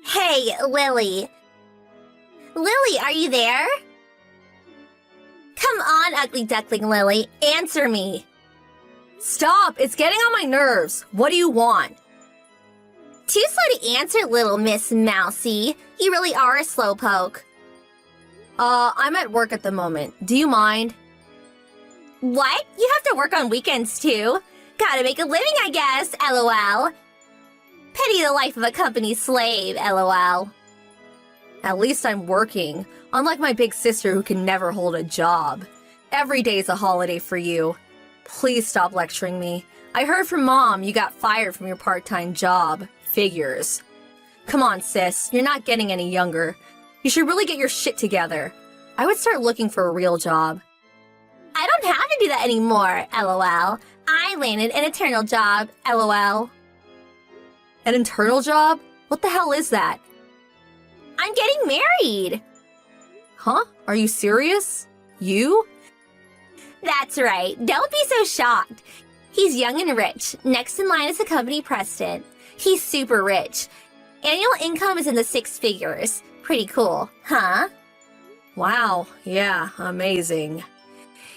Hey, Lily. Lily, are you there? Come on, ugly duckling Lily, answer me. Stop! It's getting on my nerves. What do you want? Too slow to answer, little Miss Mousy. You really are a slowpoke. I'm at work at the moment. Do you mind? What? You have to work on weekends too? Gotta make a living, I guess, LOL. Pity the life of a company slave, LOL. At least I'm working, unlike my big sister who can never hold a job. Every day's a holiday for you. Please stop lecturing me. I heard from Mom you got fired from your part-time job. Figures. Come on, sis. You're not getting any younger. You should really get your shit together. I would start looking for a real job. I don't have to do that anymore, LOL. I landed an eternal job, LOL. An internal job? What the hell is that? I'm getting married. Huh? Are you serious? You? That's right. Don't be so shocked. He's young and rich. Next in line is the company president. He's super rich. Annual income is in the 6 figures. Pretty cool, huh? Wow, yeah, amazing.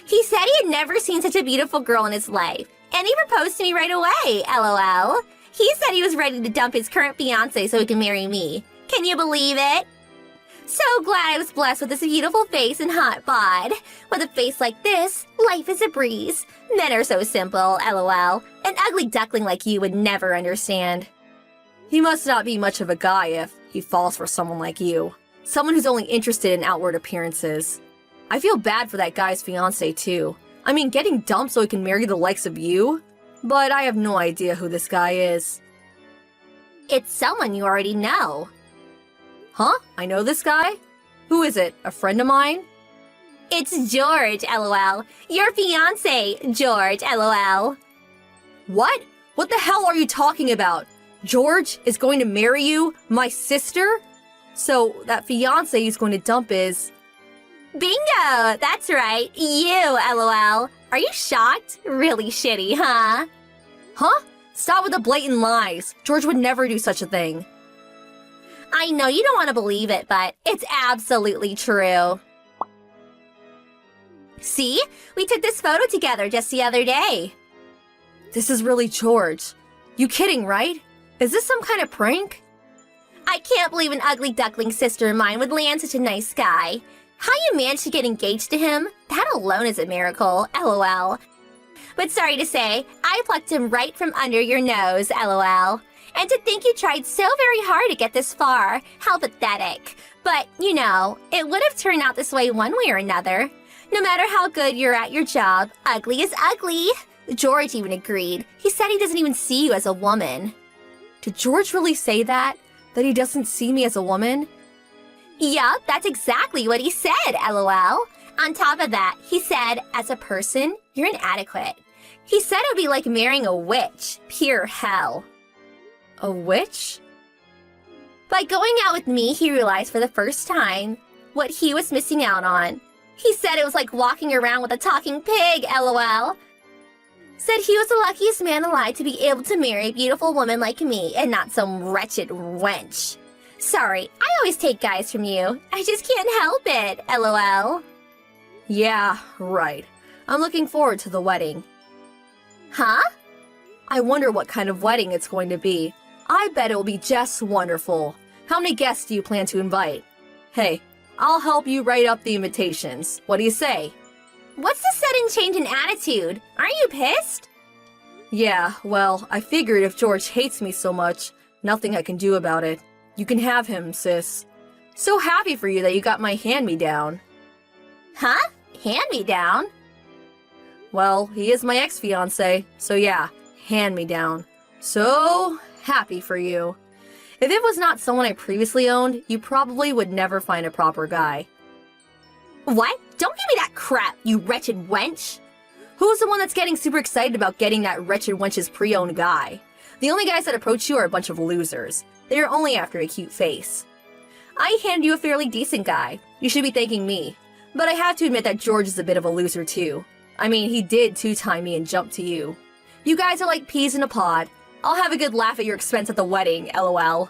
He said he had never seen such a beautiful girl in his life, and he proposed to me right away, LOL. He said he was ready to dump his current fiancée so he can marry me. Can you believe it? So glad I was blessed with this beautiful face and hot bod. With a face like this, life is a breeze. Men are so simple, LOL. An ugly duckling like you would never understand. He must not be much of a guy if he falls for someone like you. Someone who's only interested in outward appearances. I feel bad for that guy's fiancée too. I mean, getting dumped so he can marry the likes of you? But I have no idea who this guy is. It's someone you already know. Huh? I know this guy? Who is it? A friend of mine? It's George, LOL. Your fiancé, George, LOL. What? What the hell are you talking about? George is going to marry you? My sister? So that fiancé he's going to dump is... Bingo! That's right. You, LOL. Are you shocked? Really shitty, huh? Huh? Stop with the blatant lies. George would never do such a thing. I know you don't want to believe it, but it's absolutely true. See? We took this photo together just the other day. This is really George. You kidding, right? Is this some kind of prank? I can't believe an ugly duckling sister of mine would land such a nice guy. How you managed to get engaged to him? That alone is a miracle, LOL. But sorry to say, I plucked him right from under your nose, LOL. And to think you tried so very hard to get this far, how pathetic. But, you know, it would have turned out this way one way or another. No matter how good you're at your job, ugly is ugly. George even agreed. He said he doesn't even see you as a woman. Did George really say that? That he doesn't see me as a woman? Yup, that's exactly what he said, LOL. On top of that, he said, as a person, you're inadequate. He said it would be like marrying a witch. Pure hell. A witch? By going out with me, he realized for the first time what he was missing out on. He said it was like walking around with a talking pig, LOL. Said he was the luckiest man alive to be able to marry a beautiful woman like me and not some wretched wench. Sorry, I always take guys from you. I just can't help it, LOL. Yeah, right. I'm looking forward to the wedding. Huh? I wonder what kind of wedding it's going to be. I bet it will be just wonderful. How many guests do you plan to invite? Hey, I'll help you write up the invitations. What do you say? What's the sudden change in attitude? Aren't you pissed? Yeah, well, I figured if George hates me so much, nothing I can do about it. You can have him, sis. So happy for you that you got my hand-me-down. Huh? Hand-me-down? Well, he is my ex-fiancé, so yeah, hand-me-down. So happy for you. If it was not someone I previously owned, you probably would never find a proper guy. What? Don't give me that crap, you wretched wench! Who's the one that's getting super excited about getting that wretched wench's pre-owned guy? The only guys that approach you are a bunch of losers. They are only after a cute face. I handed you a fairly decent guy. You should be thanking me. But I have to admit that George is a bit of a loser too. I mean, he did two-time me and jump to you. You guys are like peas in a pod. I'll have a good laugh at your expense at the wedding, LOL.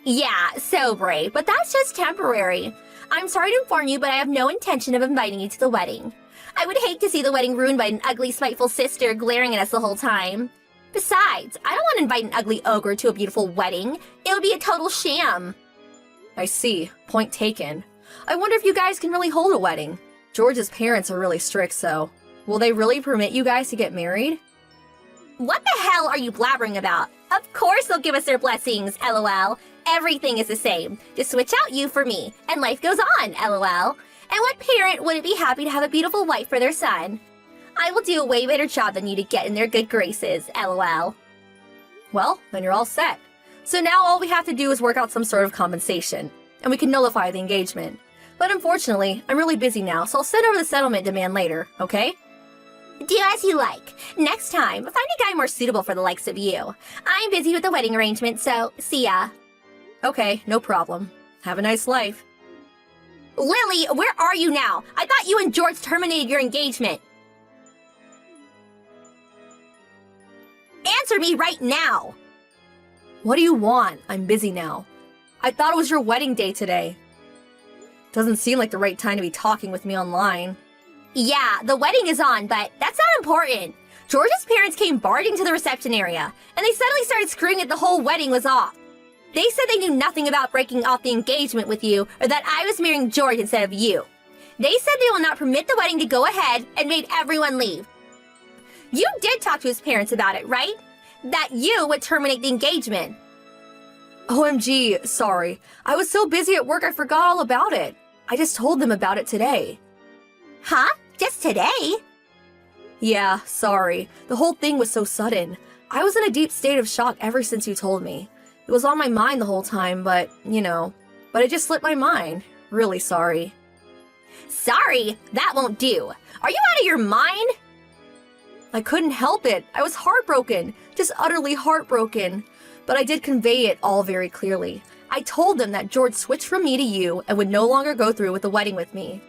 Yeah, so brave, but that's just temporary. I'm sorry to inform you, but I have no intention of inviting you to the wedding. I would hate to see the wedding ruined by an ugly, spiteful sister glaring at us the whole time. Besides, I don't want to invite an ugly ogre to a beautiful wedding. It would be a total sham. I see. Point taken. I wonder if you guys can really hold a wedding. George's parents are really strict, so will they really permit you guys to get married? What the hell are you blabbering about? Of course they'll give us their blessings, lol. Everything is the same. Just switch out you for me, and life goes on, lol. And what parent wouldn't be happy to have a beautiful wife for their son? I will do a way better job than you to get in their good graces, lol. Well, then you're all set. So now all we have to do is work out some sort of compensation, and we can nullify the engagement. But unfortunately, I'm really busy now, so I'll send over the settlement demand later, okay? Do as you like. Next time, find a guy more suitable for the likes of you. I'm busy with the wedding arrangement, so see ya. Okay, no problem. Have a nice life. Lily, where are you now? I thought you and George terminated your engagement. Answer me right now. What do you want? I'm busy now. I thought it was your wedding day today. Doesn't seem like the right time to be talking with me online. Yeah, the wedding is on, but that's not important. George's parents came barging to the reception area, and they suddenly started screaming that the whole wedding was off. They said they knew nothing about breaking off the engagement with you, or that I was marrying George instead of you. They said they will not permit the wedding to go ahead and made everyone leave. You did talk to his parents about it, right? That you would terminate the engagement. OMG, sorry. I was so busy at work I forgot all about it. I just told them about it today. Huh? Just today? Yeah, sorry. The whole thing was so sudden. I was in a deep state of shock ever since you told me. It was on my mind the whole time, but it just slipped my mind. Really sorry. Sorry? That won't do. Are you out of your mind? I couldn't help it. I was heartbroken. Just utterly heartbroken. But I did convey it all very clearly. I told them that George switched from me to you and would no longer go through with the wedding with me.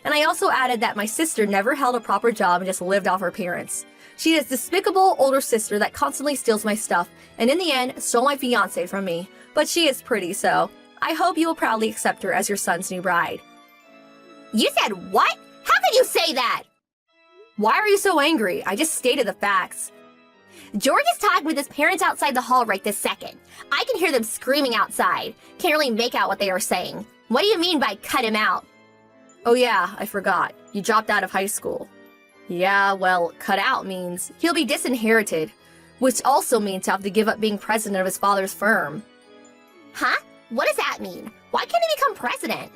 And I also added that my sister never held a proper job and just lived off her parents. She is a despicable older sister that constantly steals my stuff and in the end stole my fiancé from me. But she is pretty, so I hope you will proudly accept her as your son's new bride. You said what? How could you say that? Why are you so angry? I just stated the facts. George is talking with his parents outside the hall right this second. I can hear them screaming outside. Can't really make out what they are saying. What do you mean by cut him out? Oh yeah, I forgot. You dropped out of high school. Yeah, well, cut out means he'll be disinherited, which also means he'll have to give up being president of his father's firm. Huh? What does that mean? Why can't he become president?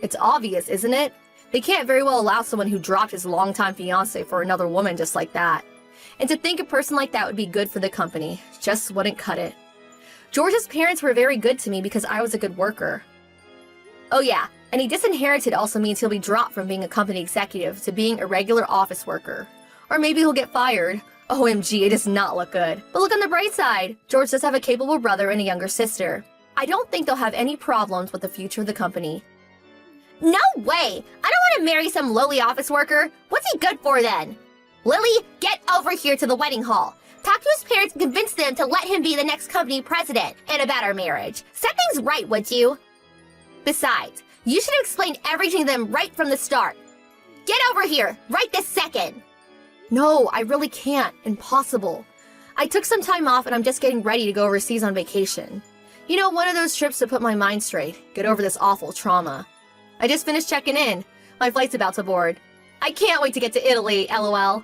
It's obvious, isn't it? They can't very well allow someone who dropped his longtime fiancé for another woman just like that. And to think a person like that would be good for the company just wouldn't cut it. George's parents were very good to me because I was a good worker. Oh yeah, and he disinherited also means he'll be dropped from being a company executive to being a regular office worker. Or maybe he'll get fired. OMG, it does not look good. But look on the bright side. George does have a capable brother and a younger sister. I don't think they'll have any problems with the future of the company. No way! I don't want to marry some lowly office worker. What's he good for then? Lily, get over here to the wedding hall. Talk to his parents and convince them to let him be the next company president and about our marriage. Set things right, would you? Besides, you should have explained everything to them right from the start. Get over here, right this second. No, I really can't. Impossible. I took some time off and I'm just getting ready to go overseas on vacation. You know, one of those trips to put my mind straight, get over this awful trauma. I just finished checking in. My flight's about to board. I can't wait to get to Italy, LOL.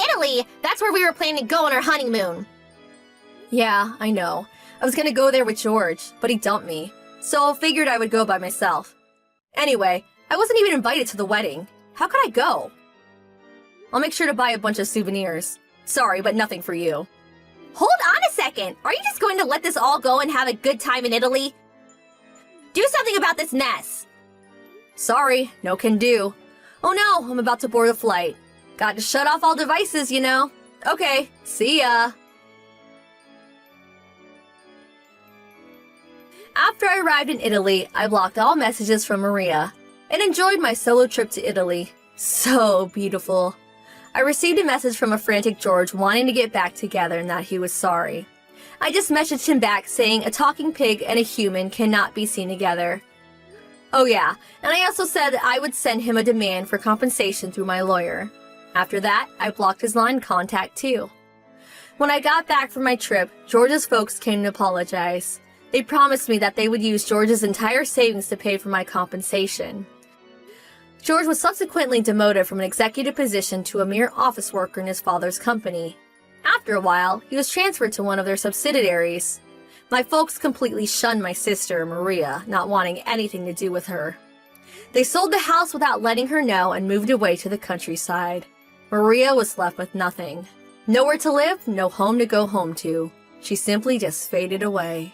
Italy? That's where we were planning to go on our honeymoon. Yeah, I know. I was gonna go there with George, but he dumped me. So I figured I would go by myself. Anyway, I wasn't even invited to the wedding. How could I go? I'll make sure to buy a bunch of souvenirs. Sorry, but nothing for you. Hold on a second. Are you just going to let this all go and have a good time in Italy? Do something about this mess. Sorry, no can do. Oh no, I'm about to board a flight. Got to shut off all devices, you know. Okay, see ya. After I arrived in Italy, I blocked all messages from Maria and enjoyed my solo trip to Italy. So beautiful. I received a message from a frantic George wanting to get back together and that he was sorry. I just messaged him back saying a talking pig and a human cannot be seen together. Oh yeah, and I also said that I would send him a demand for compensation through my lawyer. After that, I blocked his line contact too. When I got back from my trip, George's folks came to apologize. They promised me that they would use George's entire savings to pay for my compensation. George was subsequently demoted from an executive position to a mere office worker in his father's company. After a while, he was transferred to one of their subsidiaries. My folks completely shunned my sister, Maria, not wanting anything to do with her. They sold the house without letting her know and moved away to the countryside. Maria was left with nothing. Nowhere to live, no home to go home to. She simply just faded away.